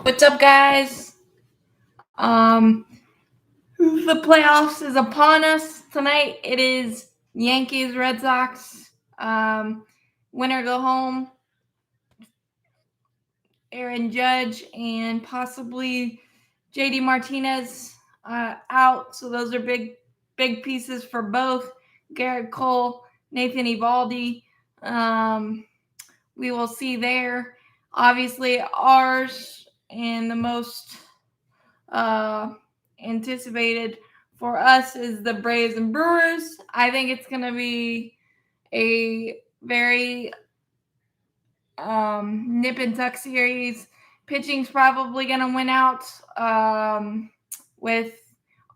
What's up, guys? The playoffs is upon us tonight. It is Yankees, Red Sox. Winner go home. Aaron Judge and possibly JD Martinez out. So those are big pieces for both. Garrett Cole, Nathan Eovaldi. We will see there. Obviously, ours and the most anticipated for us is the Braves and Brewers. I think it's going to be a very nip and tuck series. Pitching's probably going to win out with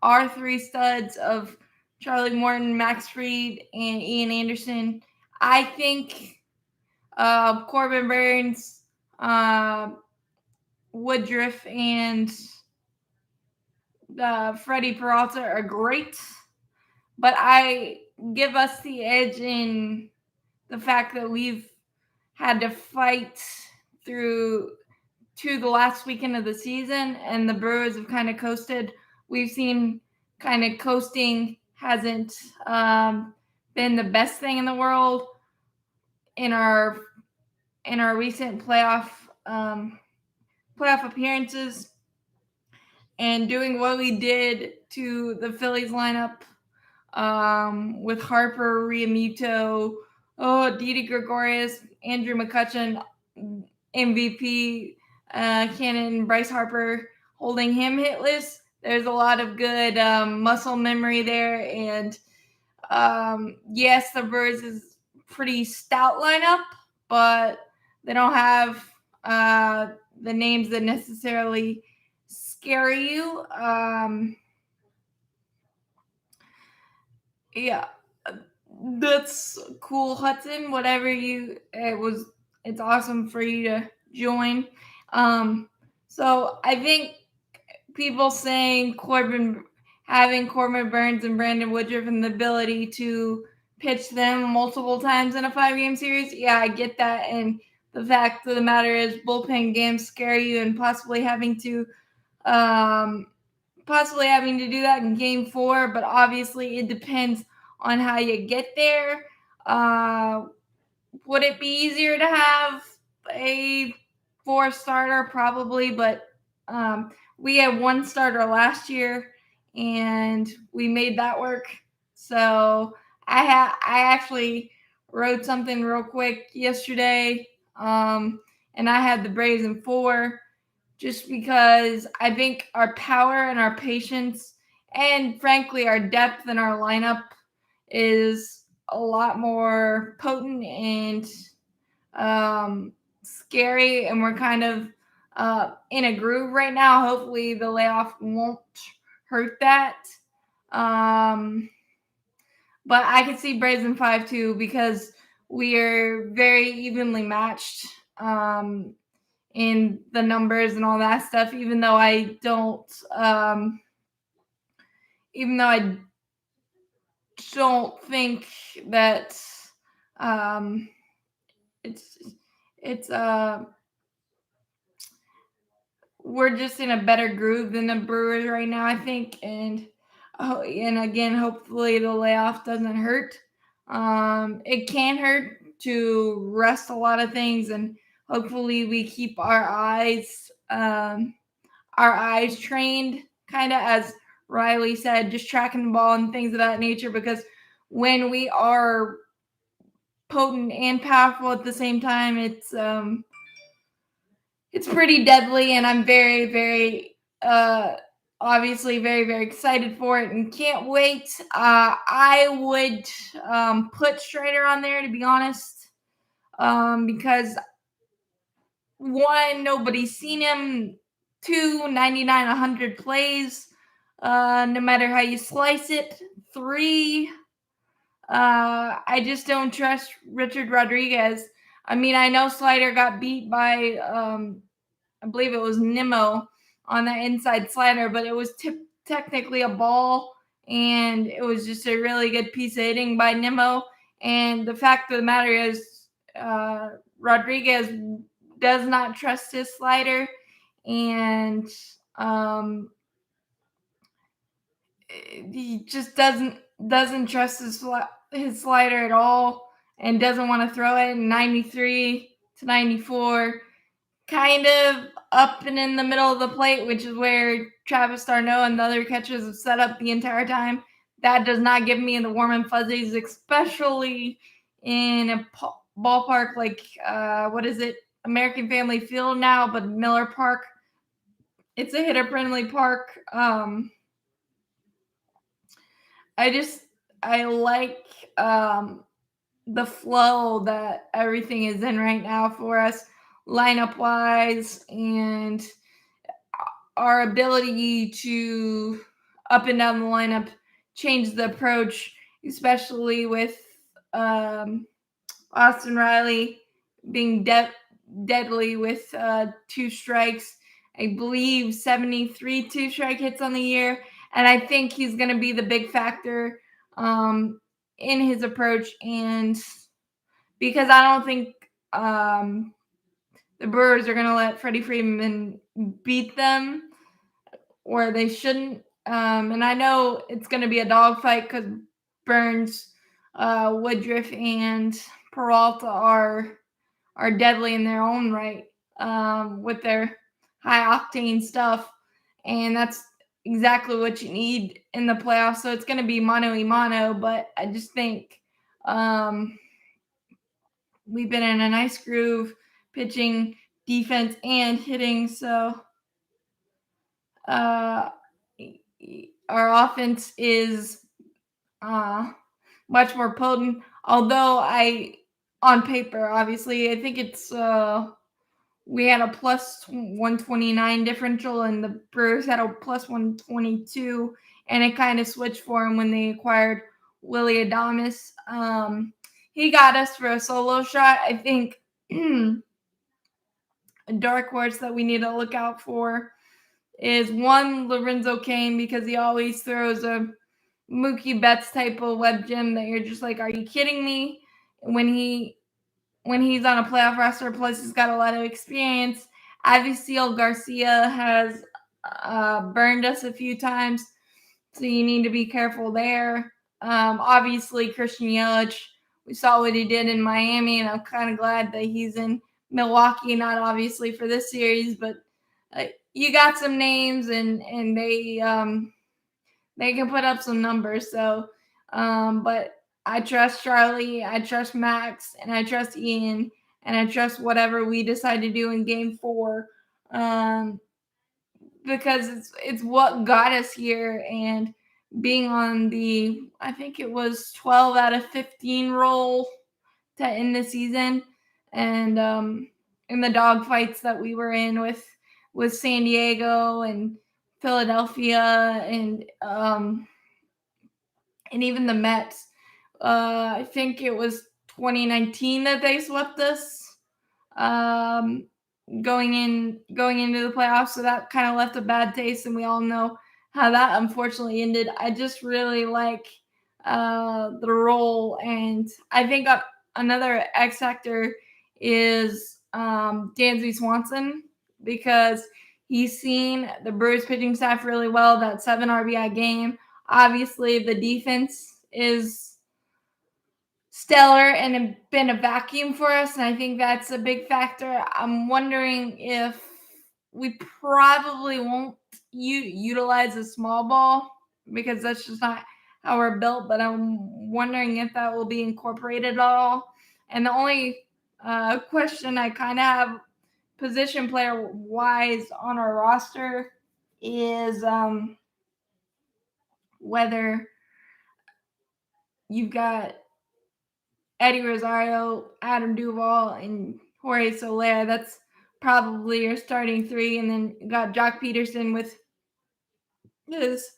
our three studs of Charlie Morton, Max Fried, and Ian Anderson. I think Corbin Burns, Woodruff, and Freddie Peralta are great, but I give us the edge in the fact that we've had to fight through to the last weekend of the season, and the Brewers have kind of coasted. We've seen kind of coasting hasn't been the best thing in the world in our recent playoff appearances. And doing what we did to the Phillies lineup with Harper, Realmuto, Didi Gregorius, Andrew McCutchen, MVP, Cannon, Bryce Harper, holding him hitless. There's a lot of good muscle memory there. And yes, the Brewers is pretty stout lineup, but they don't have the names that necessarily scare you. Yeah, that's cool, Hudson. Whatever it's awesome for you to join. So I think people saying having Corbin Burns and Brandon Woodruff and the ability to pitch them multiple times in a 5-game series. Yeah, I get that. And the fact of the matter is bullpen games scare you, and possibly having to do that in game 4, but obviously it depends on how you get there. Would it be easier to have a 4 starter? Probably, but we had 1 starter last year and we made that work. So I actually wrote something real quick yesterday, and I had the Braves in 4. Just because I think our power and our patience and, frankly, our depth in our lineup is a lot more potent and scary, and we're kind of in a groove right now. Hopefully the layoff won't hurt that. But I could see Braves in 5 too, because we are very evenly matched in the numbers and all that stuff, even though I don't think that it's we're just in a better groove than the Brewers right now, I think. And again, hopefully the layoff doesn't hurt. It can hurt to rest a lot of things, and hopefully we keep our eyes trained, kind of, as Riley said, just tracking the ball and things of that nature, because when we are potent and powerful at the same time, it's pretty deadly, and I'm very, very obviously very, very excited for it and can't wait. I would put Strider on there, to be honest, because 1, nobody's seen him. 2, 99, 100 plays, no matter how you slice it. 3, I just don't trust Richard Rodriguez. I mean, I know Slider got beat by, I believe it was Nimmo on that inside slider, but it was technically a ball, and it was just a really good piece of hitting by Nimmo. And the fact of the matter is, Rodriguez does not trust his slider, and he just doesn't trust his slider at all, and doesn't want to throw it. 93 to 94, kind of up and in the middle of the plate, which is where Travis d'Arnaud and the other catchers have set up the entire time. That does not give me the warm and fuzzies, especially in a ballpark like what is it, American Family Field now, but Miller Park. It's a hitter-friendly park. I like the flow that everything is in right now for us, lineup wise, and our ability to up and down the lineup change the approach, especially with Austin Riley being deadly with 2 strikes. I believe 73 2-strike hits on the year. And I think he's going to be the big factor in his approach. And because I don't think the Brewers are going to let Freddie Freeman beat them, or they shouldn't. And I know it's going to be a dogfight because Burns, Woodruff, and Peralta are deadly in their own right with their high octane stuff, and that's exactly what you need in the playoffs. So it's going to be mano a mano, but I just think we've been in a nice groove, pitching, defense, and hitting. So our offense is much more potent. Although on paper, obviously, I think it's we had a plus 129 differential, and the Brewers had a plus 122, and it kind of switched for him when they acquired Willy Adames. He got us for a solo shot. I think a dark horse that we need to look out for is one, Lorenzo Cain, because he always throws a Mookie Betts type of Webb gem that you're just like, are you kidding me? When he's on a playoff roster, plus he's got a lot of experience. Avisail Garcia has burned us a few times, so you need to be careful there. Obviously, Christian Yelich, we saw what he did in Miami, and I'm kind of glad that he's in Milwaukee, not obviously for this series, but you got some names, and they can put up some numbers. So, but I trust Charlie, I trust Max, and I trust Ian, and I trust whatever we decide to do in Game 4, because it's what got us here. And being on the, I think it was 12 out of 15 roll to end the season, and in the dog fights that we were in with San Diego and Philadelphia and even the Mets. I think it was 2019 that they swept us going into the playoffs. So that kind of left a bad taste, and we all know how that unfortunately ended. I just really like the role, and I think another X factor is Dansby Swanson, because he's seen the Brewers pitching staff really well. That 7 RBI game. Obviously, the defense is stellar and been a vacuum for us, and I think that's a big factor. I'm wondering if we probably won't utilize a small ball, because that's just not how we're built, but I'm wondering if that will be incorporated at all. And the only question I kind of have position player wise on our roster is whether you've got Eddie Rosario, Adam Duvall, and Jorge Soler. That's probably your starting 3. And then you got Jock Peterson with his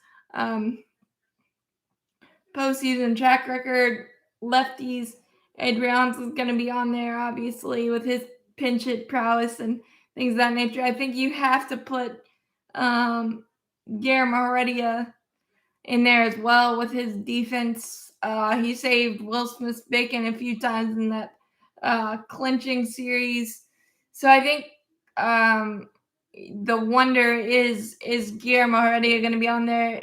postseason track record. Lefties, Adrian's is going to be on there, obviously, with his pinch hit prowess and things of that nature. I think you have to put Guillermo Heredia in there as well with his defense. He saved Will Smith's bacon a few times in that clinching series So I think the wonder is Guillermo Heredia going to be on there?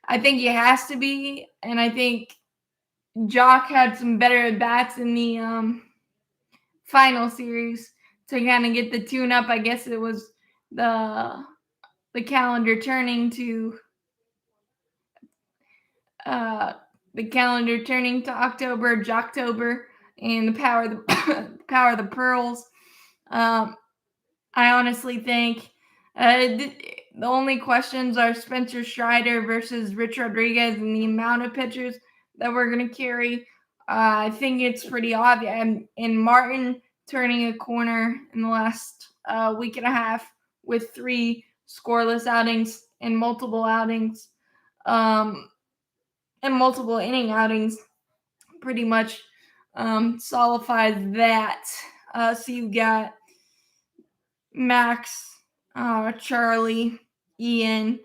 I think he has to be, and I think Jock had some better at bats in the final series to kind of get the tune up. I guess it was the calendar turning to October, Jocktober, and the power of the power of the pearls. I honestly think the only questions are Spencer Strider versus Rich Rodriguez and the amount of pitchers that we're going to carry. I think it's pretty obvious. And Martin turning a corner in the last week and a half with 3 scoreless outings and multiple outings and multiple inning outings pretty much solidifies that. So you got Max, Charlie, Ian,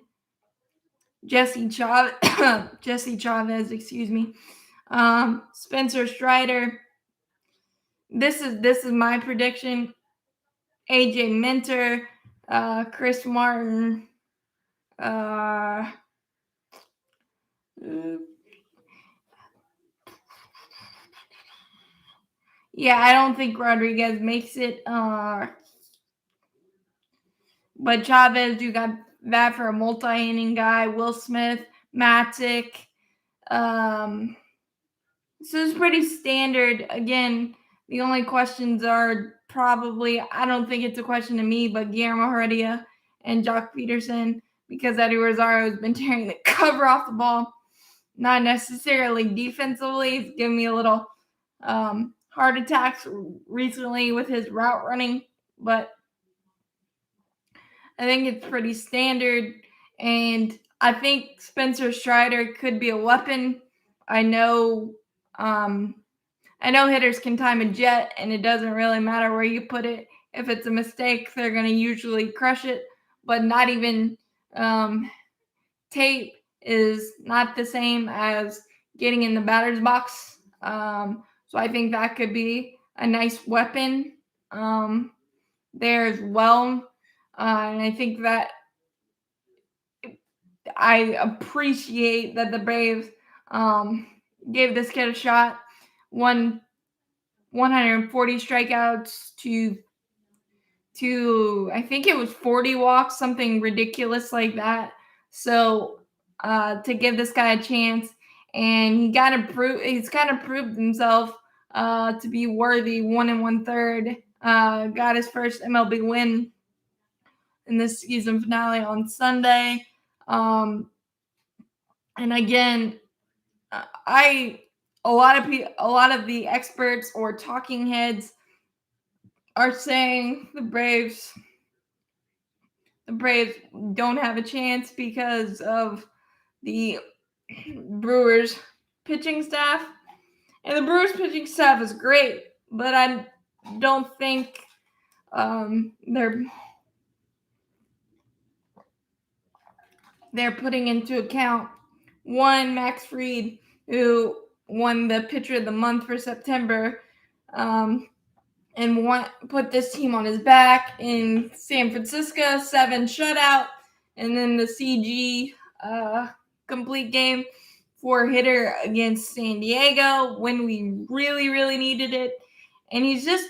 Jesse Chavez, excuse me, Spencer Strider. This is my prediction. AJ Minter, Chris Martin, yeah, I don't think Rodriguez makes it. But Chavez, you got that for a multi-inning guy. Will Smith, Matic. So it's pretty standard. Again, the only questions are probably, I don't think it's a question to me, but Guillermo Heredia and Jock Peterson, because Eddie Rosario has been tearing the cover off the ball. Not necessarily defensively. It's given me a little heart attacks recently with his route running, but I think it's pretty standard, and I think Spencer Strider could be a weapon. I know hitters can time a jet, and it doesn't really matter where you put it. If it's a mistake, they're going to usually crush it, but not even tape is not the same as getting in the batter's box. So I think that could be a nice weapon there as well. And I think that I appreciate that the Braves gave this kid a shot. 140 strikeouts to I think it was 40 walks, something ridiculous like that. So to give this guy a chance, and he's kind of proved himself to be worthy. 1 1/3, got his first MLB win in this season finale on Sunday. And again, a lot of the experts or talking heads are saying the Braves don't have a chance because of the Brewers pitching staff. And the Brewers pitching staff is great, but I don't think they're putting into account one, Max Fried, who won the Pitcher of the Month for September, and put this team on his back in San Francisco, 7 shutout, and then the CG complete game 4-hitter against San Diego when we really, really needed it. And he's just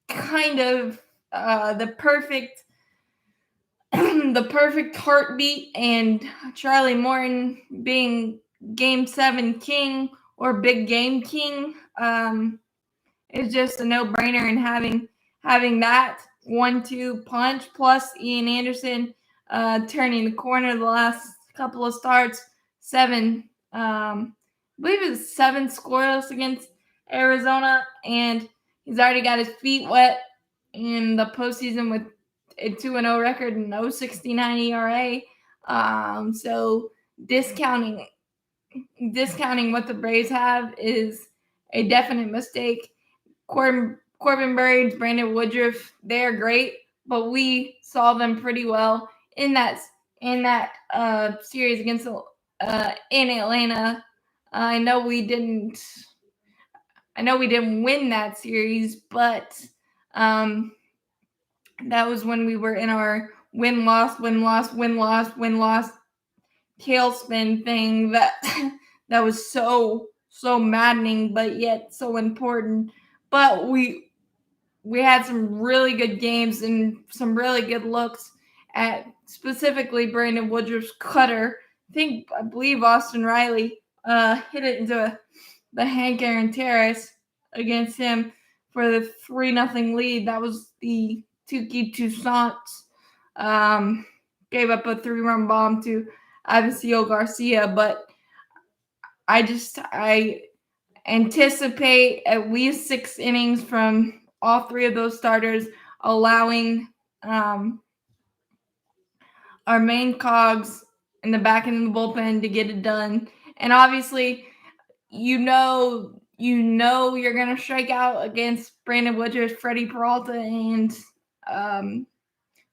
kind of the perfect heartbeat, and Charlie Morton being Game 7 king or big game king is just a no-brainer. And having that 1-2 punch plus Ian Anderson turning the corner the last couple of starts, 7 I believe it was 7 scoreless against Arizona, and he's already got his feet wet in the postseason with a 2-0 record and 0.69 ERA. So discounting what the Braves have is a definite mistake. Corbin Burns, Brandon Woodruff, they're great, but we saw them pretty well in that series against in Atlanta. I know we didn't win that series, but That was when we were in our win-loss tailspin thing that that was so maddening, but yet so important. But we had some really good games and some really good looks at specifically Brandon Woodruff's cutter. I believe Austin Riley hit it into the Hank Aaron Terrace against him for the 3-0 lead. That was the Tuki Toussaint. Gave up a 3-run bomb to Avisail Garcia, but I anticipate at least 6 innings from all 3 of those starters, allowing our main cogs in the back end of the bullpen to get it done. And obviously, you know you're going to strike out against Brandon Woodruff, Freddie Peralta, and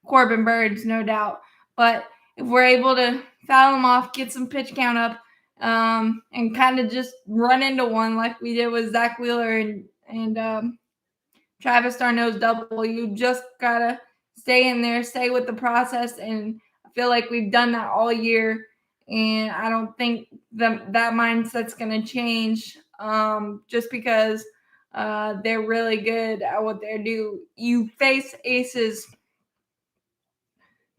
Corbin Burns, no doubt. But if we're able to foul them off, get some pitch count up, and kind of just run into one like we did with Zach Wheeler and Travis d'Arnaud's double, you just got to stay in there, stay with the process, and I feel like we've done that all year, and I don't think that mindset's going to change just because they're really good at what they do. You face aces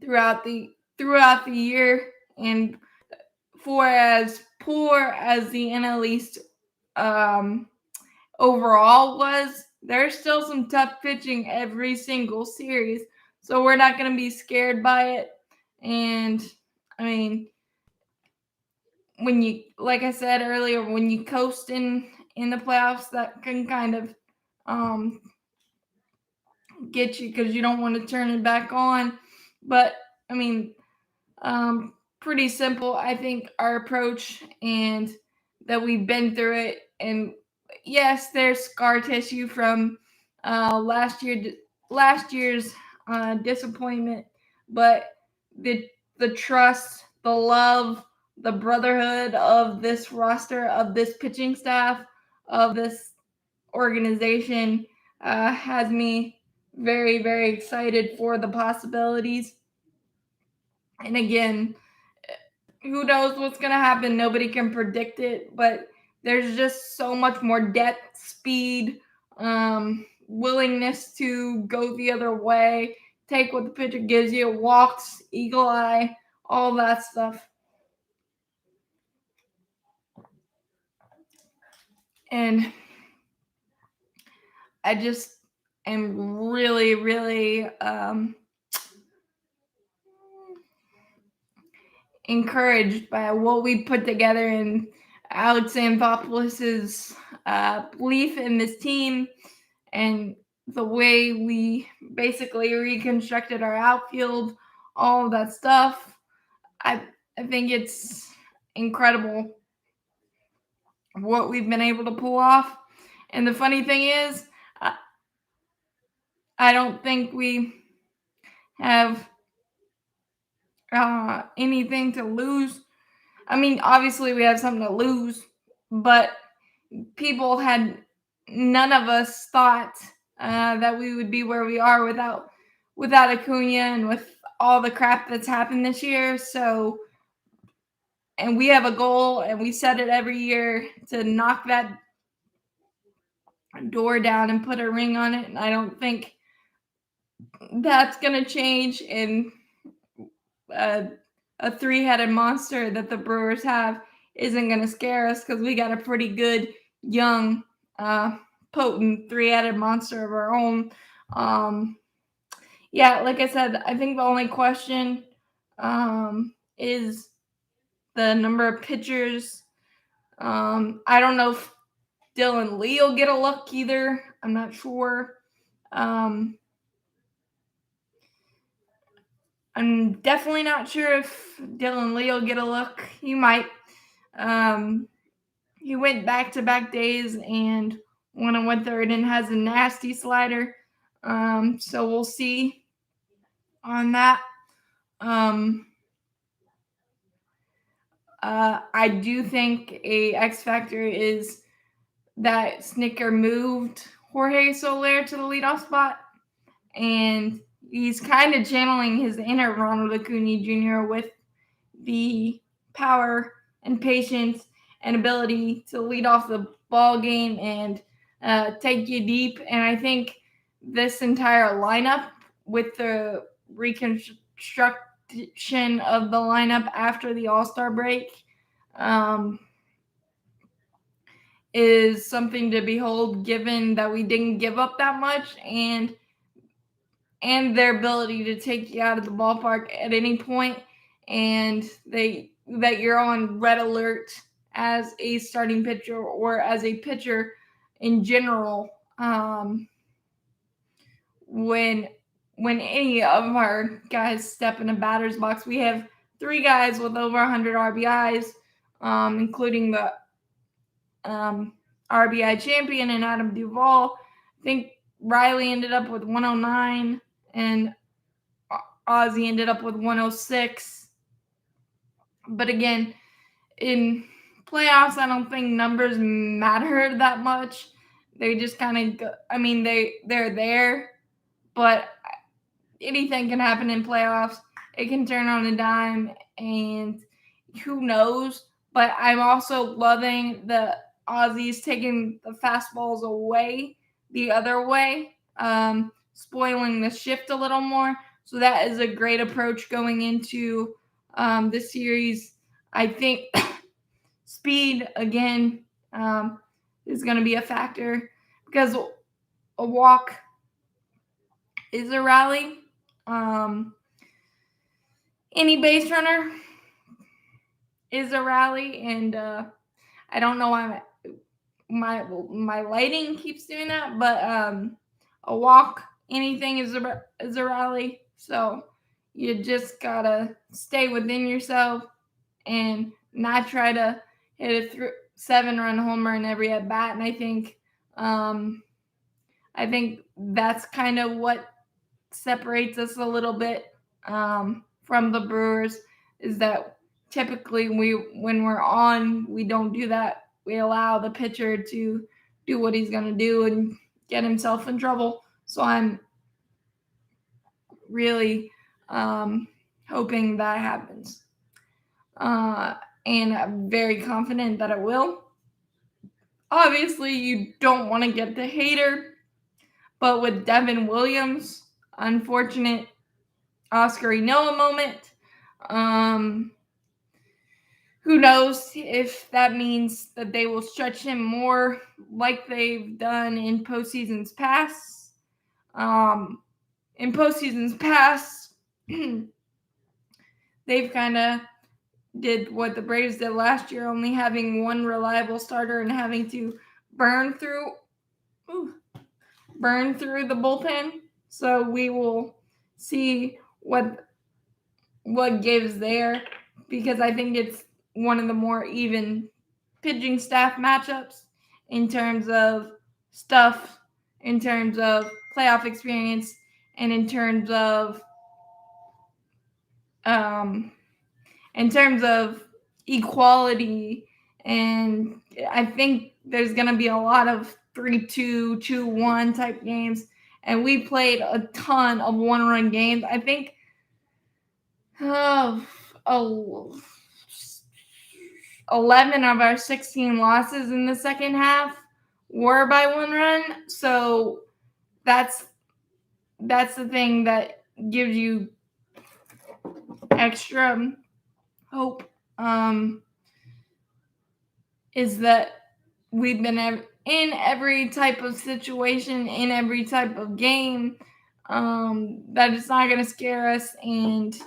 throughout the year, and for as poor as the NL East overall was, there's still some tough pitching every single series, so we're not going to be scared by it. And I mean, when you, like I said earlier, when you coast in the playoffs, that can kind of get you because you don't want to turn it back on. But I mean, pretty simple, I think, our approach, and that we've been through it. And yes, there's scar tissue from last year's disappointment, but the trust, the love, the brotherhood of this roster, of this pitching staff, of this organization has me very, very excited for the possibilities. And again, who knows what's going to happen? Nobody can predict it, but there's just so much more depth, speed, willingness to go the other way, take what the pitcher gives you, walks, eagle eye, all that stuff. And I just am really, really encouraged by what we put together, and Alex Anthopoulos' belief in this team and the way we basically reconstructed our outfield, all of that stuff. I think it's incredible what we've been able to pull off. And the funny thing is, I don't think we have anything to lose. I mean, obviously we have something to lose, but none of us thought that we would be where we are without Acuna and with all the crap that's happened this year. So, and we have a goal, and we set it every year to knock that door down and put a ring on it. And I don't think that's going to change. And a 3-headed monster that the Brewers have isn't going to scare us because we got a pretty good, young, potent 3-headed monster of our own. Yeah, like I said, I think the only question is the number of pitchers. I don't know if Dylan Lee will get a look either. I'm not sure. I'm definitely not sure if Dylan Lee will get a look. He might. He went back-to-back days and won a 1/3 and has a nasty slider. So we'll see on that. I do think a X factor is that Snicker moved Jorge Soler to the leadoff spot, and he's kind of channeling his inner Ronald Acuna Jr. with the power and patience and ability to lead off the ball game and take you deep. And I think this entire lineup, with the reconstruction of the lineup after the All-Star break, is something to behold, given that we didn't give up that much, and their ability to take you out of the ballpark at any point, and that you're on red alert as a starting pitcher or as a pitcher in general, when any of our guys step in a batter's box. We have 3 guys with over 100 RBIs, including the RBI champion and Adam Duvall. I think Riley ended up with 109 and Ozzy ended up with 106. But again, in playoffs, I don't think numbers matter that much. They just kind of, they're there, but anything can happen in playoffs. It can turn on a dime, and who knows? But I'm also loving the Aussies taking the fastballs away the other way, spoiling the shift a little more. So that is a great approach going into this series. I think speed, again, is going to be a factor, because a walk is a rally. Any base runner is a rally, and I don't know why my lighting keeps doing that, but a walk, anything is a rally. So you just gotta stay within yourself and not try to hit a 7-run homer in every at bat. And I think that's kind of what separates us a little bit from the Brewers, is that typically when we're on, we don't do that. We allow the pitcher to do what he's going to do and get himself in trouble. So I'm really hoping that happens. And I'm very confident that it will. Obviously, you don't want to get the hater, but with Devin Williams, unfortunate Oscar Noah moment. Who knows if that means that they will stretch him more like they've done in postseasons past. In postseasons past, they've kind of did what the Braves did last year, only having one reliable starter and having to burn through the bullpen. So we will see what gives there, because I think it's one of the more even pitching staff matchups in terms of stuff, in terms of playoff experience, and in terms of equality. And I think there's going to be a lot of 3-2, 2-1 type games. And we played a ton of 1-run games. I think 11 of our 16 losses in the second half were by 1 run. So that's the thing that gives you extra hope, is that we've been in every type of situation, in every type of game, that it's not going to scare us. And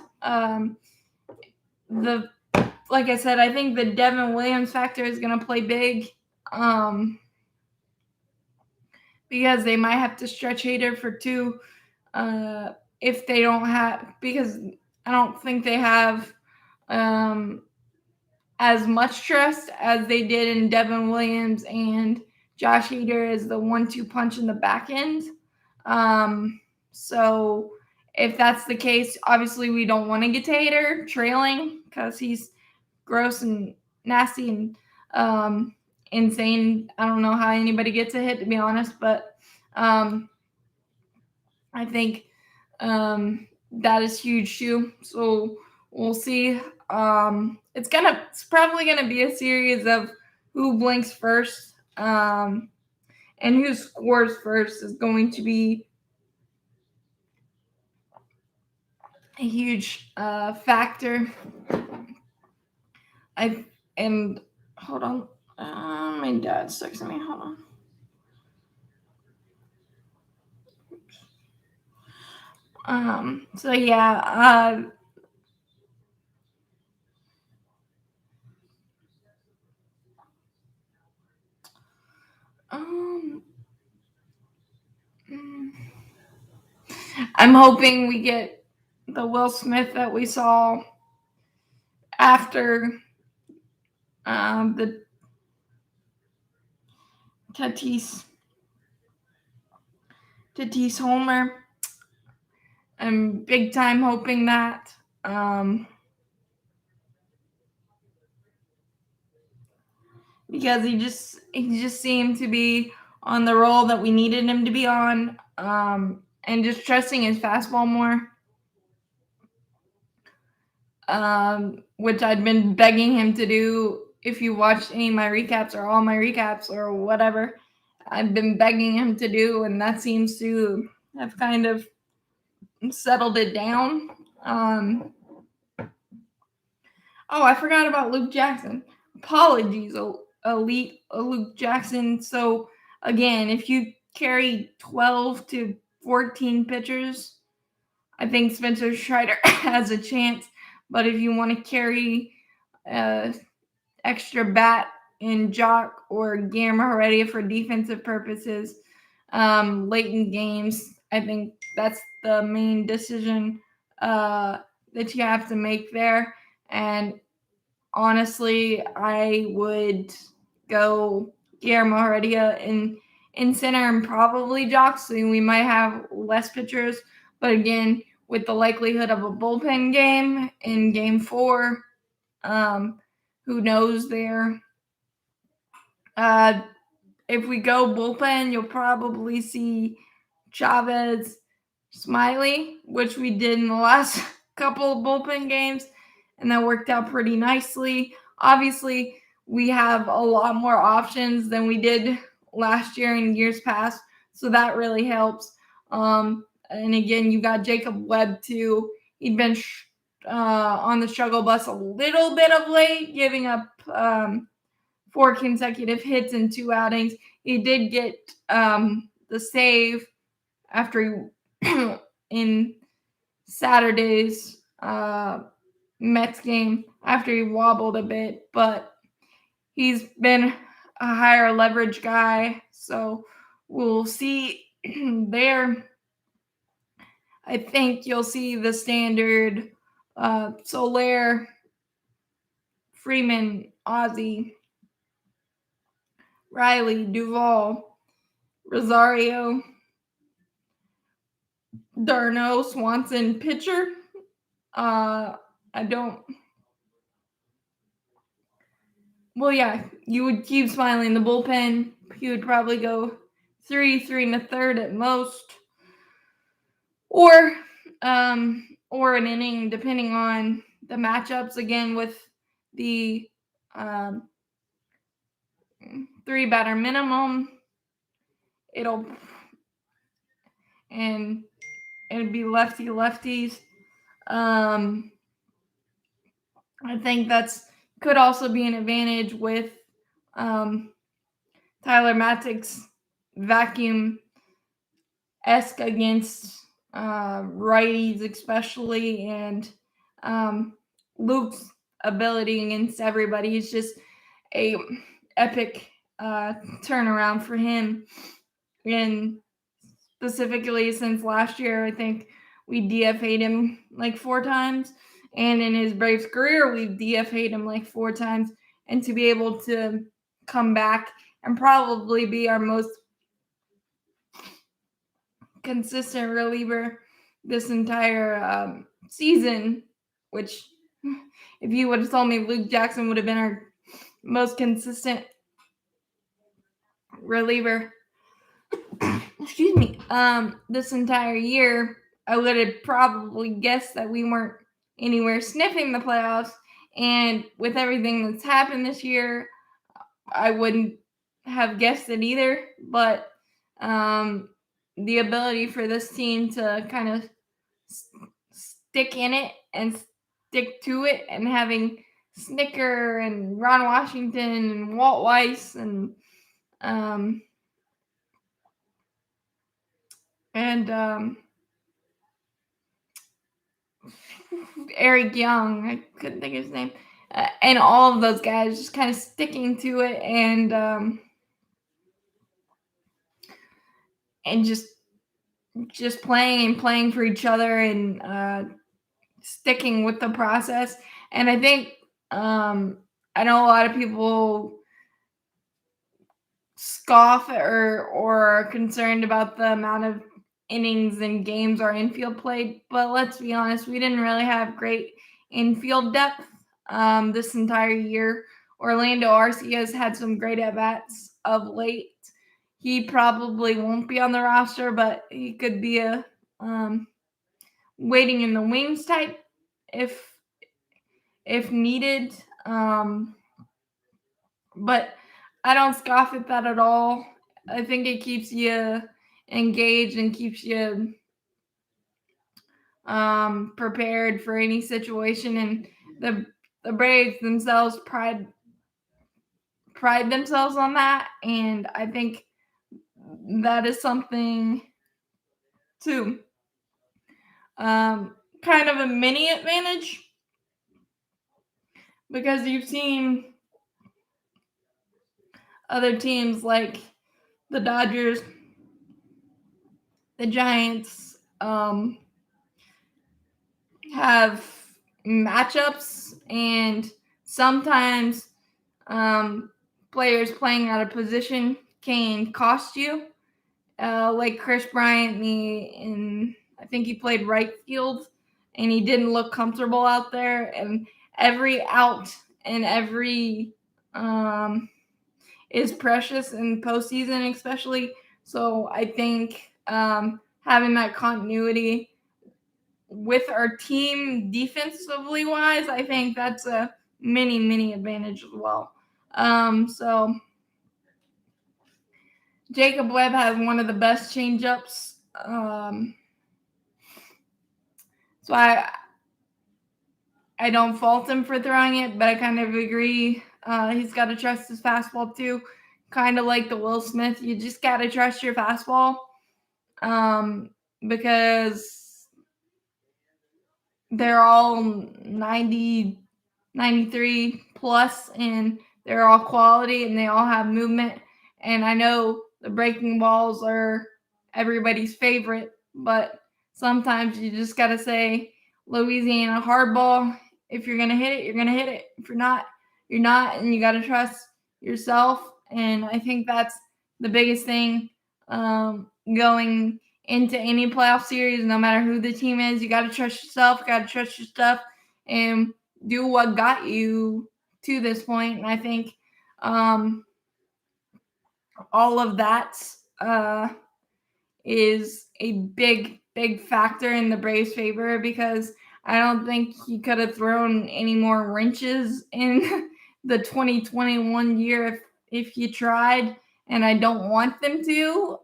like I said, I think the Devin Williams factor is going to play big, because they might have to stretch Hader for 2 if they don't have, because I don't think they have as much trust as they did in Devin Williams and Josh Hader as the 1-2 punch in the back end. So if that's the case, obviously we don't want to get to Hader trailing, because he's gross and nasty and insane. I don't know how anybody gets a hit, to be honest, but I think That is huge too. So we'll see. It's probably gonna be a series of who blinks first, and who scores first is going to be a huge factor. Hold on. My dad's texting me. Hold on. So yeah, I'm hoping we get the Will Smith that we saw after the Tatis homer. I'm big time hoping that. Because he just seemed to be on the roll that we needed him to be on, and just trusting his fastball more, which I'd been begging him to do. If you watched any of my recaps or all my recaps or whatever, I've been begging him to do, and that seems to have kind of settled it down. Oh, I forgot about Luke Jackson. Apologies, Luke Jackson. So again, if you carry 12 to 14 pitchers, I think Spencer Strider has a chance. But if you want to carry extra bat in Jock or Guillermo Heredia for defensive purposes late in games, I think that's the main decision that you have to make there. And honestly, I would go Guillermo Heredia in center and probably Jock, so we might have less pitchers. But again, with the likelihood of a bullpen game in Game 4, who knows there? If we go bullpen, you'll probably see Chavez, Smiley, which we did in the last couple of bullpen games, and that worked out pretty nicely. Obviously, we have a lot more options than we did last year and years past, so that really helps. And again, you got Jacob Webb too. He'd been on the struggle bus a little bit of late, giving up 4 consecutive hits in 2 outings. He did get the save after in Saturday's Mets game after he wobbled a bit, but he's been a higher leverage guy, so we'll see there. I think you'll see the standard Soler, Freeman, Ozzie, Riley, Duvall, Rosario, Darno, Swanson, pitcher. You would keep Smiley in the bullpen. He would probably go 3 1/3 at most, or an inning, depending on the matchups. Again, with the 3 batter minimum, it'd be lefties. I think that's could also be an advantage with Tyler Matzek's vacuum-esque against righties especially, and Luke's ability against everybody is just a epic turnaround for him. And specifically since last year, I think we DFA'd him like 4 times. And in his Braves career, we've DFA'd him like 4 times. And to be able to come back and probably be our most consistent reliever this entire season, which if you would have told me Luke Jackson would have been our most consistent reliever, excuse me, this entire year, I would have probably guessed that we weren't anywhere sniffing the playoffs. And with everything that's happened this year, I wouldn't have guessed it either. But the ability for this team to kind of stick in it and stick to it, and having Snicker and Ron Washington and Walt Weiss and Eric Young, I couldn't think of his name, and all of those guys just kind of sticking to it and just playing for each other and sticking with the process. And I think I know a lot of people scoff or are concerned about the amount of innings and games our infield played, but let's be honest, we didn't really have great infield depth this entire year. Orlando Arcia's had some great at-bats of late. He probably won't be on the roster, but he could be a waiting in the wings type if needed. But I don't scoff at that at all. I think it keeps you engaged and keeps you prepared for any situation. And the Braves themselves pride themselves on that, and I think that is something too. Kind of a mini advantage, because you've seen other teams like the Dodgers, the Giants, have matchups, and sometimes players playing out of position can cost you. Like Chris Bryant, in I think he played right field, and he didn't look comfortable out there. And every out and every is precious in postseason, especially. So I think having that continuity with our team defensively wise, I think that's a mini advantage as well. So Jacob Webb has one of the best changeups. So I don't fault him for throwing it, but I kind of agree. He's got to trust his fastball too. Kind of like the Will Smith, you just got to trust your fastball, because they're all 90, 93 plus, and they're all quality, and they all have movement. And I know the breaking balls are everybody's favorite, but sometimes you just got to say Louisiana hardball. If you're going to hit it, you're going to hit it. If you're not, you're not, and you got to trust yourself. And I think that's the biggest thing going into any playoff series, no matter who the team is. You got to trust yourself, got to trust your stuff, and do what got you to this point. And I think all of that is a big factor in the Braves' favor, because I don't think he could have thrown any more wrenches in the 2021 year if you tried, and I don't want them to,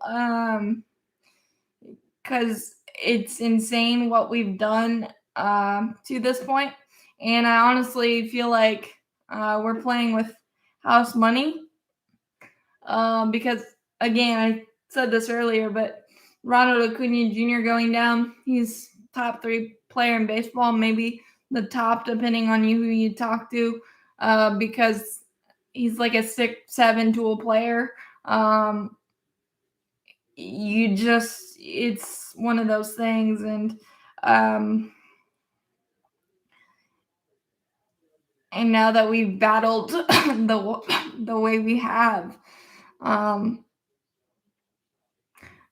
because it's insane what we've done to this point. And I honestly feel like we're playing with house money, because, again, I said this earlier, but Ronald Acuna Jr. going down, he's top 3 player in baseball, maybe the top, depending on who you talk to, because he's like a 6-7 tool player. It's one of those things. And now that we've battled the way we have,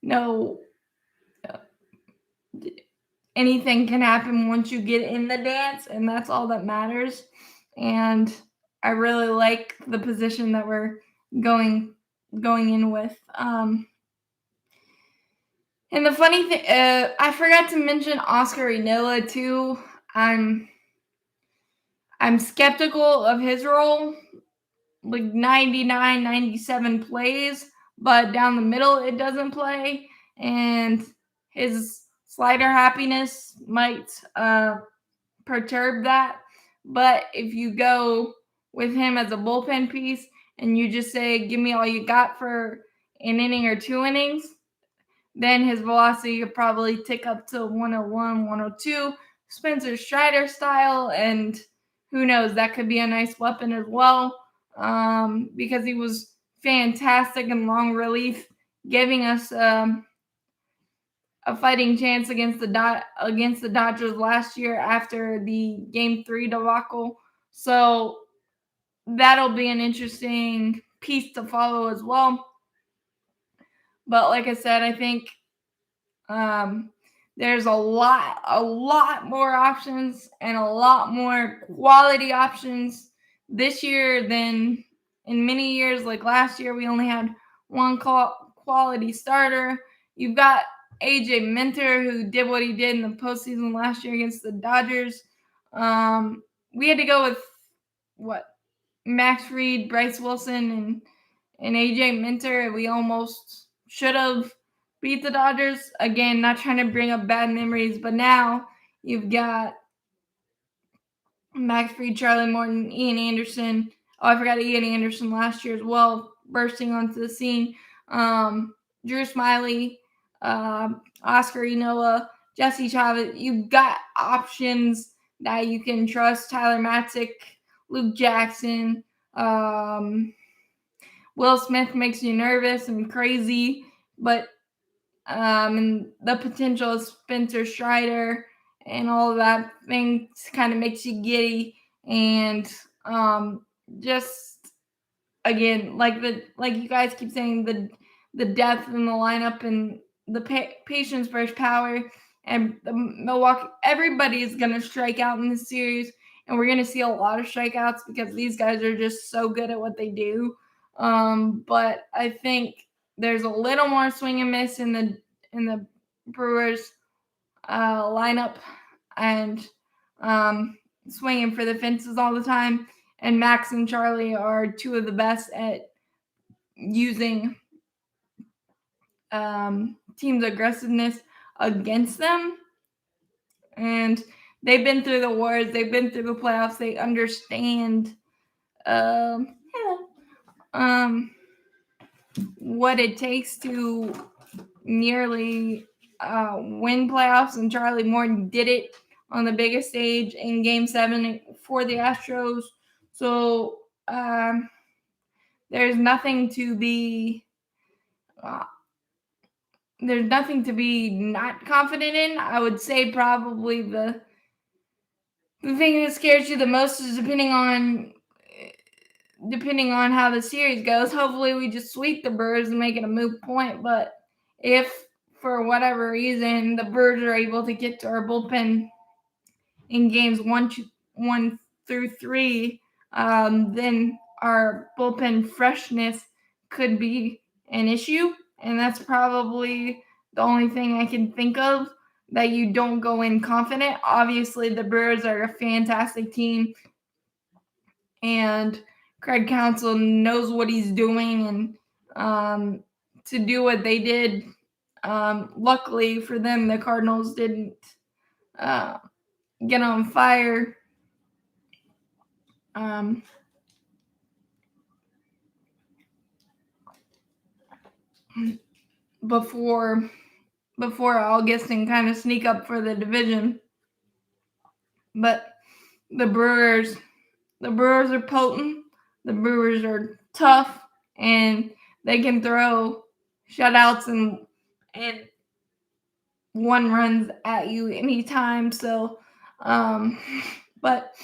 no, anything can happen once you get in the dance, and that's all that matters. And I really like the position that we're going in with. And the funny thing, I forgot to mention Oscar Nila too. I'm I'm skeptical of his role. Like 99, 97 plays, but down the middle it doesn't play, and his slider happiness might perturb that. But if you go with him as a bullpen piece and you just say, give me all you got for an inning or 2 innings, then his velocity could probably tick up to 101, 102, Spencer Strider style. And who knows, that could be a nice weapon as well, because he was fantastic in long relief, giving us a fighting chance against the Dodgers last year after the Game 3 debacle. So that'll be an interesting piece to follow as well. But like I said, I think there's a lot more options and a lot more quality options this year than in many years. Like last year, we only had one quality starter. You've got AJ Minter, who did what he did in the postseason last year against the Dodgers. We had to go with Max Fried, Bryce Wilson, and AJ Minter. We almost should have beat the Dodgers. Again, not trying to bring up bad memories, but now you've got Max Fried, Charlie Morton, Ian Anderson. Oh, I forgot Ian Anderson last year as well, bursting onto the scene. Drew Smiley, Oscar Enola, Jesse Chavez. You've got options that you can trust. Tyler Matzik, Luke Jackson. Will Smith makes you nervous and crazy, but and the potential of Spencer Strider and all of that things kind of makes you giddy. And just again, like you guys keep saying, the depth in the lineup and the patience versus power, and the Milwaukee, everybody is going to strike out in this series, and we're going to see a lot of strikeouts because these guys are just so good at what they do. But I think there's a little more swing and miss in the Brewers lineup, and swinging for the fences all the time. And Max and Charlie are two of the best at using teams' aggressiveness against them. And they've been through the wars. They've been through the playoffs. They understand what it takes to nearly win playoffs. And Charlie Morton did it on the biggest stage in Game 7 for the Astros. So there's nothing to be not confident in. I would say probably the thing that scares you the most is depending on how the series goes. Hopefully we just sweep the Brewers and make it a moot point. But if for whatever reason the Brewers are able to get to our bullpen in games 1 through 3, then our bullpen freshness could be an issue. And that's probably the only thing I can think of that you don't go in confident. Obviously, the Brewers are a fantastic team, and Craig Counsell knows what he's doing. And to do what they did, luckily for them, the Cardinals didn't get on fire. Before August and kind of sneak up for the division. But the Brewers are potent. The Brewers are tough, and they can throw shutouts and one runs at you anytime. So, but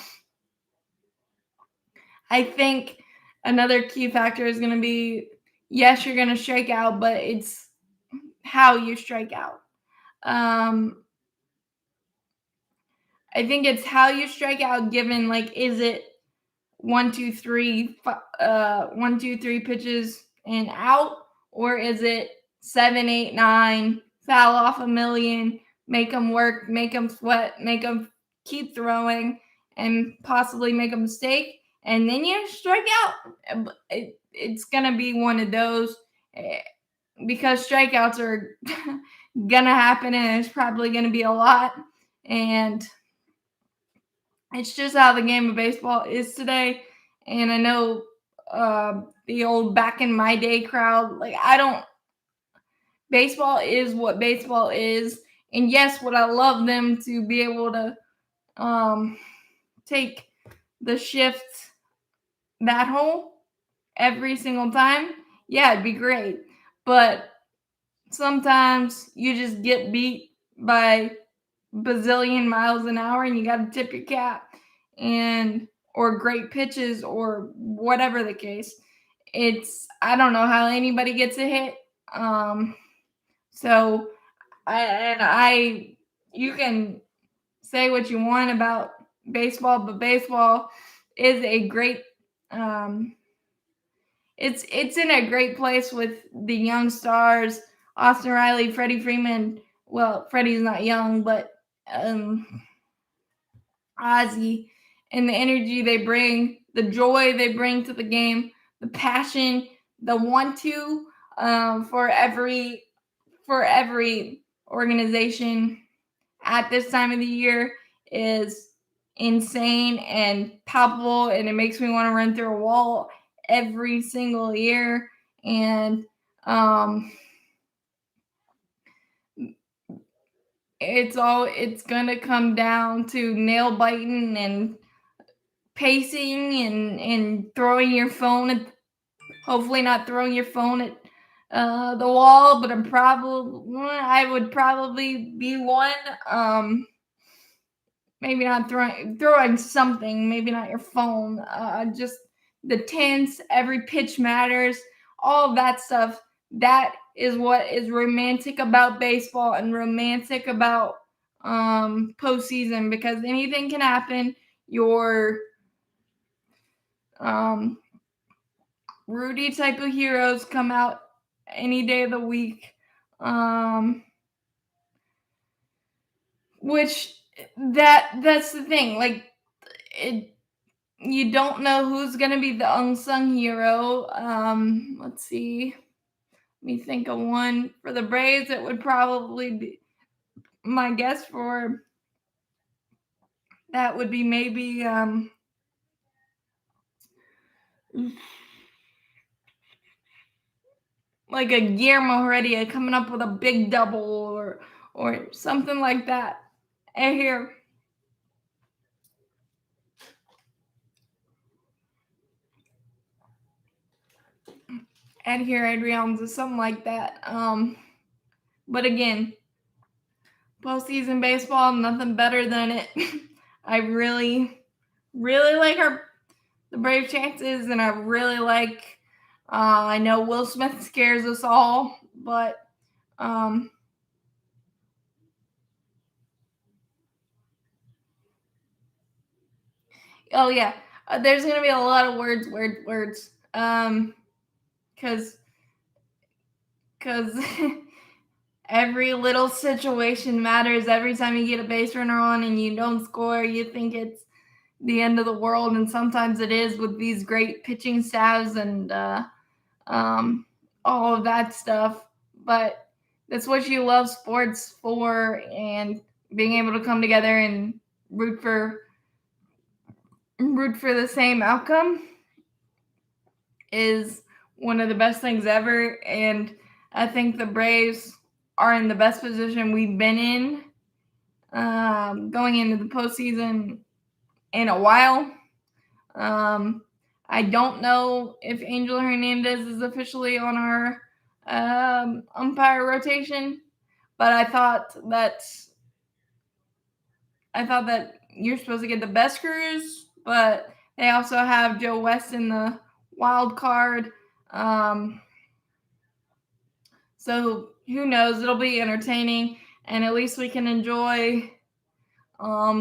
I think another key factor is going to be, yes, you're going to strike out, but it's how you strike out. I think it's how you strike out, given, like, is it 1, 2, 3 pitches and out, or is it 7, 8, 9 foul off a million, make them work, make them sweat, make them keep throwing, and possibly make a mistake, and then you strike out. It's gonna be one of those because strikeouts are gonna happen, and it's probably gonna be a lot, and it's just how the game of baseball is today. And I know the old back in my day crowd, like baseball is what baseball is. And yes, would I love them to be able to take the shift that whole every single time? Yeah, it'd be great. But sometimes you just get beat by bazillion miles an hour and you got to tip your cap, and or great pitches or whatever the case. I don't know how anybody gets a hit. So you can say what you want about baseball, but baseball is a great it's in a great place with the young stars, Austin Riley, Freddie Freeman. Well, Freddie's not young, but Ozzy, and the energy they bring, the joy they bring to the game, the passion, the want to for every organization at this time of the year is insane and palpable, and it makes me want to run through a wall every single year. And it's gonna come down to nail biting and pacing and throwing your phone at, hopefully not throwing your phone at the wall, but I would probably be one. Maybe not throwing something, maybe not your phone. Just the tense, every pitch matters, all of that stuff. That is what is romantic about baseball and romantic about postseason, because anything can happen. Your Rudy type of heroes come out any day of the week, which that's the thing. Like you don't know who's gonna be the unsung hero. Let's see. Let me think of one for the Braves. It would probably be my guess for that would be maybe like a Guillermo Heredia coming up with a big double or something like that. And here, Adrian's or something like that. But again, postseason baseball, nothing better than it. I really, really like the Brave chances, and I really like. I know Will Smith scares us all, but oh yeah, there's gonna be a lot of words, because every little situation matters. Every time you get a base runner on and you don't score, you think it's the end of the world, and sometimes it is with these great pitching staffs and all of that stuff. But that's what you love sports for, and being able to come together and root for the same outcome is one of the best things ever. And I think the Braves are in the best position we've been in going into the postseason in a while. I don't know if Angel Hernandez is officially on our umpire rotation, but I thought that you're supposed to get the best crews, but they also have Joe West in the wild card. So who knows? It'll be entertaining, and at least we can enjoy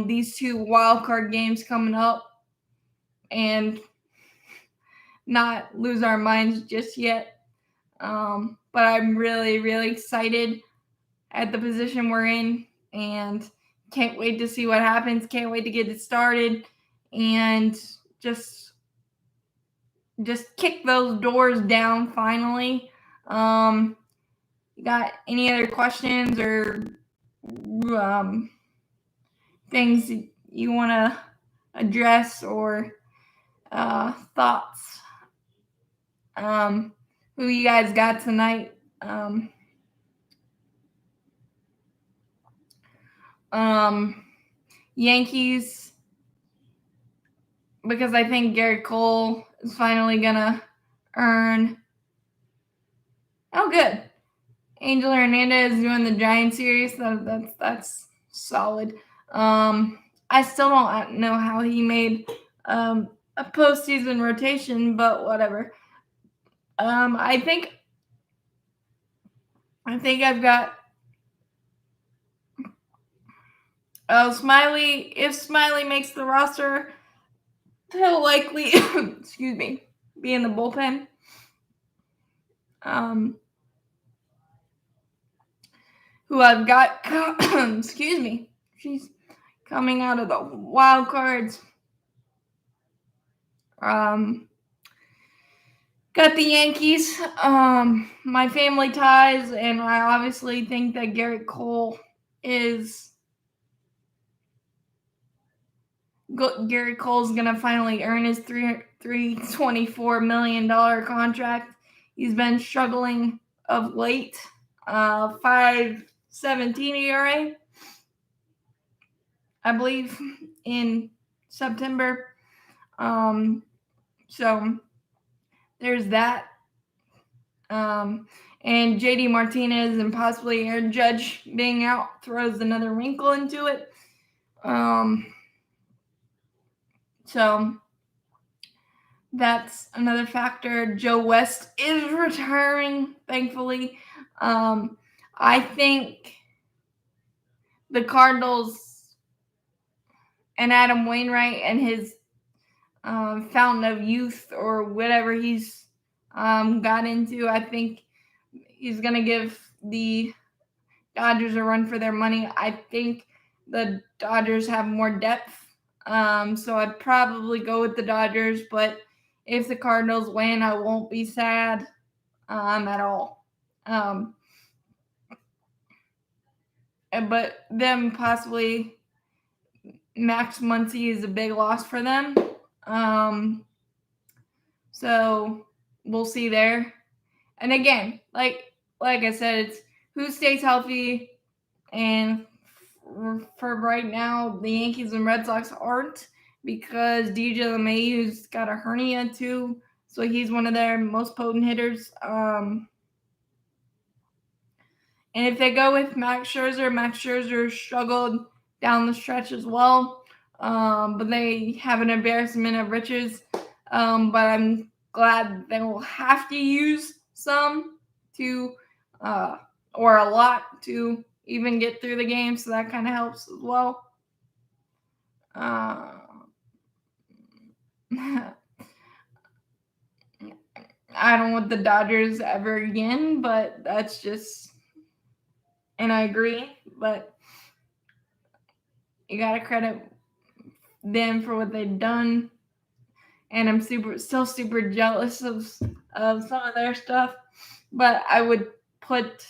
these two wild card games coming up and not lose our minds just yet. But I'm really, really excited at the position we're in, and can't wait to see what happens. Can't wait to get it started, and just kick those doors down finally. You got any other questions or things you want to address or thoughts? Who you guys got tonight? Yankees, because I think Garrett Cole is finally gonna earn. Oh, good. Angel Hernandez doing the Giant series. That's solid. I still don't know how he made a postseason rotation, but whatever. I think I've got Smiley. If Smiley makes the roster, he'll likely excuse me, be in the bullpen. Who I've got excuse me, she's coming out of the wild cards. Got the Yankees. My family ties, and I obviously think that Garrett Cole is. Garrett Cole's gonna finally earn his $324 million contract. He's been struggling of late. 5.17 ERA, I believe, in September. So there's that. And JD Martinez and possibly Aaron Judge being out throws another wrinkle into it. So that's another factor. Joe West is retiring, thankfully. I think the Cardinals and Adam Wainwright and his fountain of youth or whatever he's got into, I think he's going to give the Dodgers a run for their money. I think the Dodgers have more depth, so I'd probably go with the Dodgers, but if the Cardinals win, I won't be sad at all. But them possibly Max Muncy is a big loss for them. So we'll see there. And again, like I said, it's who stays healthy. And for right now, the Yankees and Red Sox aren't, because DJ LeMahieu's got a hernia too. So he's one of their most potent hitters. And if they go with Max Scherzer struggled down the stretch as well. But they have an embarrassment of riches. But I'm glad they will have to use some to, or a lot to even get through the game. So that kind of helps as well. I don't want the Dodgers ever again, but that's just, and I agree, but you got to credit them for what they've done. And I'm still super jealous of some of their stuff, but I would put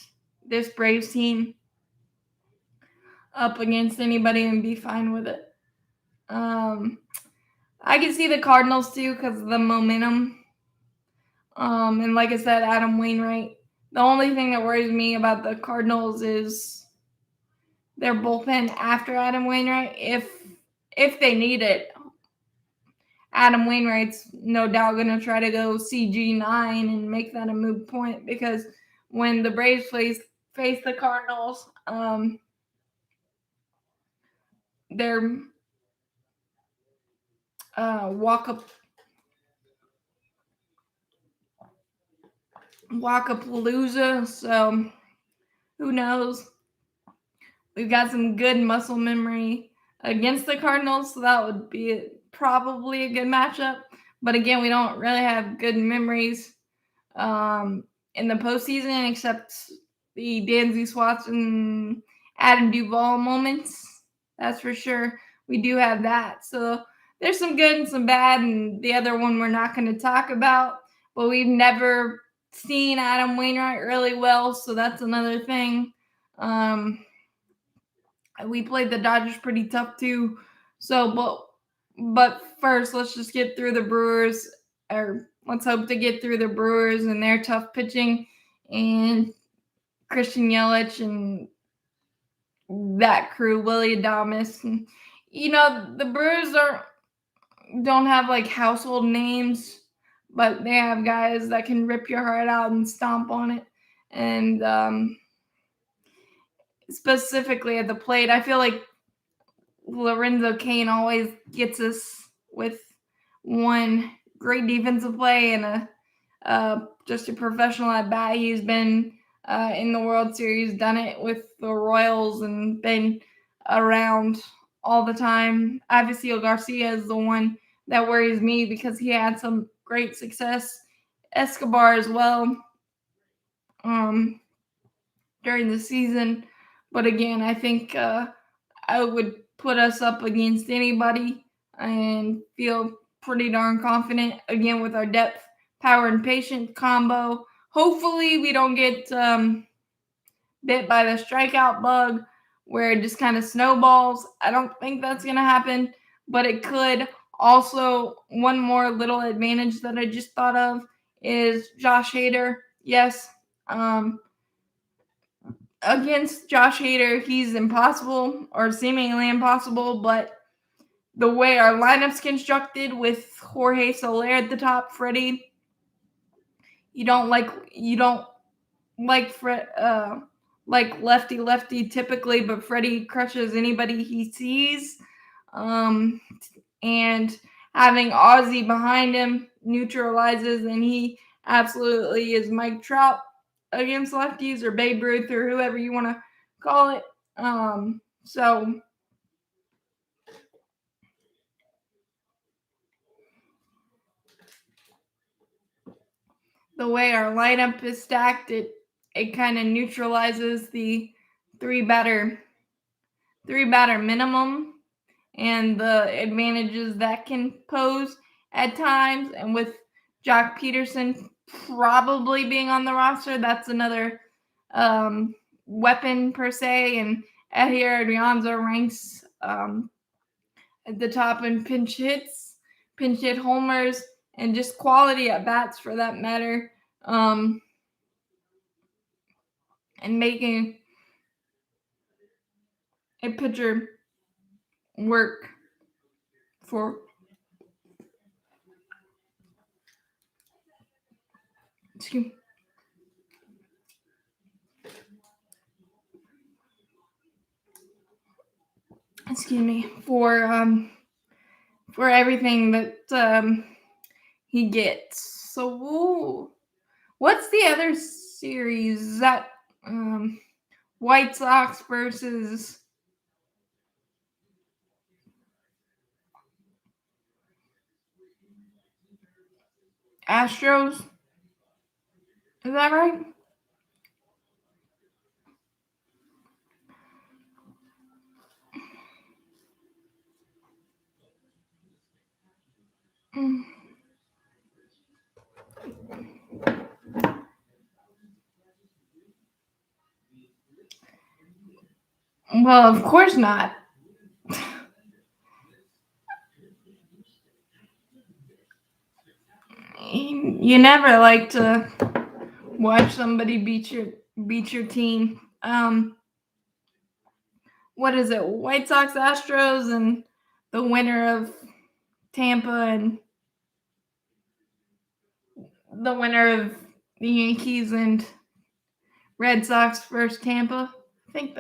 this Braves team up against anybody and be fine with it. I can see the Cardinals too because of the momentum. And like I said, Adam Wainwright. The only thing that worries me about the Cardinals is their bullpen after Adam Wainwright. If they need it, Adam Wainwright's no doubt going to try to go CG9 and make that a moot point, because when the Braves face the Cardinals, they're Walkapalooza, so who knows? We've got some good muscle memory against the Cardinals, so that would be probably a good matchup. But again, we don't really have good memories in the postseason, except the Dansby Swats and Adam Duvall moments. That's for sure. We do have that. So there's some good and some bad, and the other one we're not going to talk about. But we've never seen Adam Wainwright really well, so that's another thing. We played the Dodgers pretty tough too. So, but first, let's just get through the Brewers, or let's hope to get through the Brewers and their tough pitching, and Christian Yelich and that crew, Willie Adames. And, the Brewers don't have like household names, but they have guys that can rip your heart out and stomp on it. And specifically at the plate, I feel like Lorenzo Cain always gets us with one great defensive play and just a professional at bat. He's been in the World Series, done it with the Royals, and been around all the time. Avisaíl Garcia is the one that worries me because he had some great success. Escobar as well during the season. But again, I think I would put us up against anybody and feel pretty darn confident, again, with our depth, power, and patience combo. Hopefully we don't get bit by the strikeout bug where it just kind of snowballs. I don't think that's going to happen, but it could. Also, one more little advantage that I just thought of is Josh Hader. Yes, against Josh Hader, he's impossible or seemingly impossible, but the way our lineup's constructed with Jorge Soler at the top, Freddie, you don't like like lefty typically, but Freddie crushes anybody he sees. And having Ozzy behind him neutralizes, and he absolutely is Mike Trout against lefties, or Babe Ruth, or whoever you want to call it. So the way our lineup is stacked, it kind of neutralizes the three batter minimum and the advantages that can pose at times. And with Jock Peterson probably being on the roster, that's another weapon per se. And Ehire Adrianza ranks at the top in pinch hit homers, and just quality at bats for that matter. And making a pitcher work for excuse me, for everything that he gets. So what's the other series? That White Sox versus Astros? Is that right? Well, of course not. You never like to watch somebody beat your team. What is it? White Sox, Astros, and the winner of Tampa, and the winner of the Yankees and Red Sox versus Tampa. I think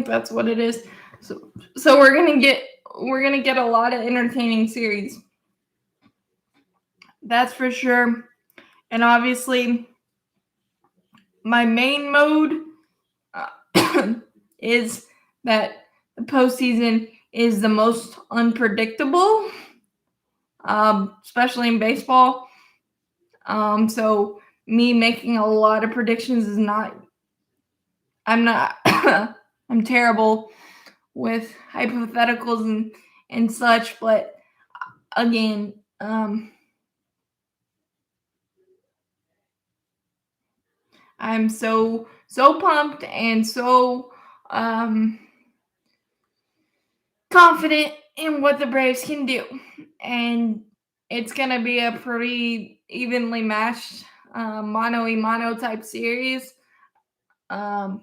that's what it is. So we're gonna get a lot of entertaining series. That's for sure. And obviously, my main mode is that the postseason is the most unpredictable, especially in baseball. So me making a lot of predictions is not I'm not. I'm terrible with hypotheticals and such, but again, I'm so pumped and so um, confident in what the Braves can do, and it's gonna be a pretty evenly matched mano a mano type series. Um,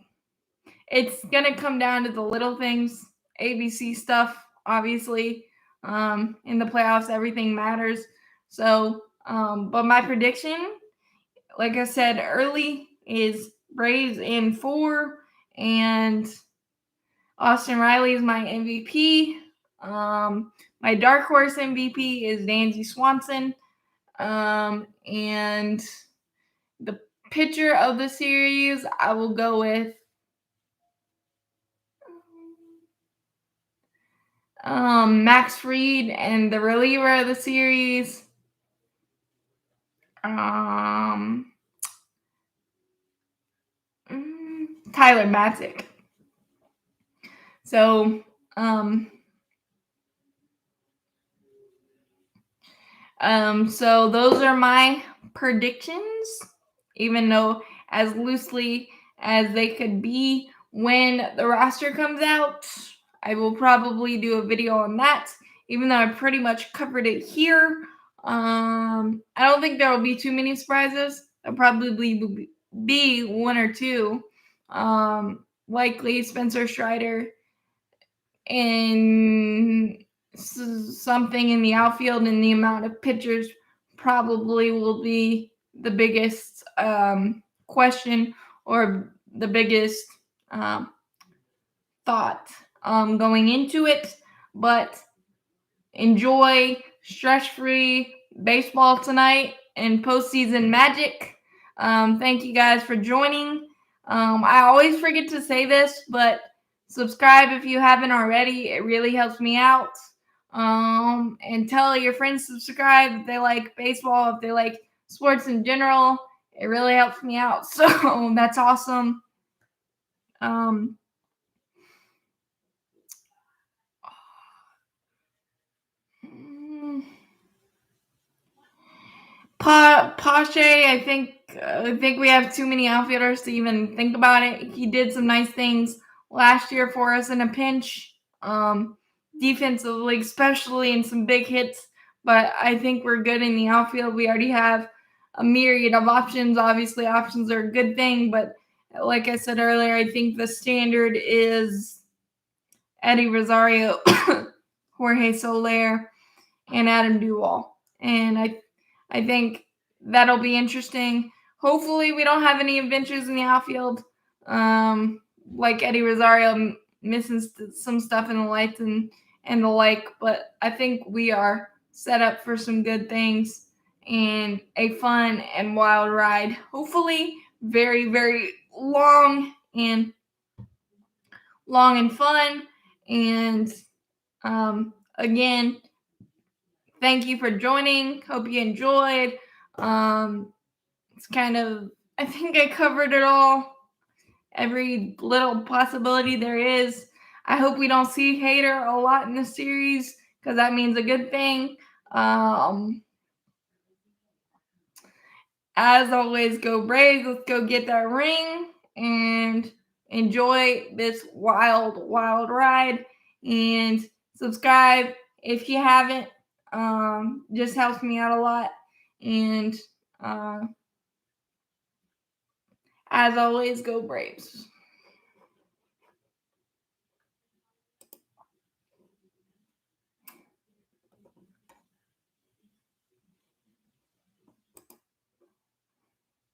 it's gonna come down to the little things, ABC stuff, obviously. In the playoffs, everything matters. So, but my prediction, like I said early, is Braves in 4, and Austin Riley is my MVP. My dark horse MVP is Dansby Swanson. And the pitcher of the series, I will go with Max Fried, and the reliever of the series, Tyler Matzik. So, so those are my predictions, even though as loosely as they could be when the roster comes out. I will probably do a video on that, even though I pretty much covered it here. I don't think there will be too many surprises. There'll probably be one or two. Likely Spencer Strider and something in the outfield, and the amount of pitchers probably will be the biggest question, or the biggest thought going into it. But enjoy stress-free baseball tonight and postseason magic. Thank you guys for joining. I always forget to say this, but subscribe if you haven't already. It really helps me out. And tell your friends to subscribe if they like baseball, if they like sports in general. It really helps me out. So that's awesome. Pache, I think we have too many outfielders to even think about it. He did some nice things last year for us in a pinch, defensively, especially in some big hits. But I think we're good in the outfield. We already have a myriad of options. Obviously, options are a good thing, but like I said earlier, I think the standard is Eddie Rosario, Jorge Soler, and Adam Duvall. And I think that'll be interesting. Hopefully, we don't have any adventures in the outfield, like Eddie Rosario missing some stuff in the lights and the like. But I think we are set up for some good things and a fun and wild ride. Hopefully, very, very long and fun. And again, thank you for joining. Hope you enjoyed. It's kind of, I think I covered it all. Every little possibility there is. I hope we don't see Hader a lot in the series, because that means a good thing. As always, go Braves. Let's go get that ring and enjoy this wild, wild ride. And subscribe if you haven't. Just helps me out a lot. And as always, go Braves.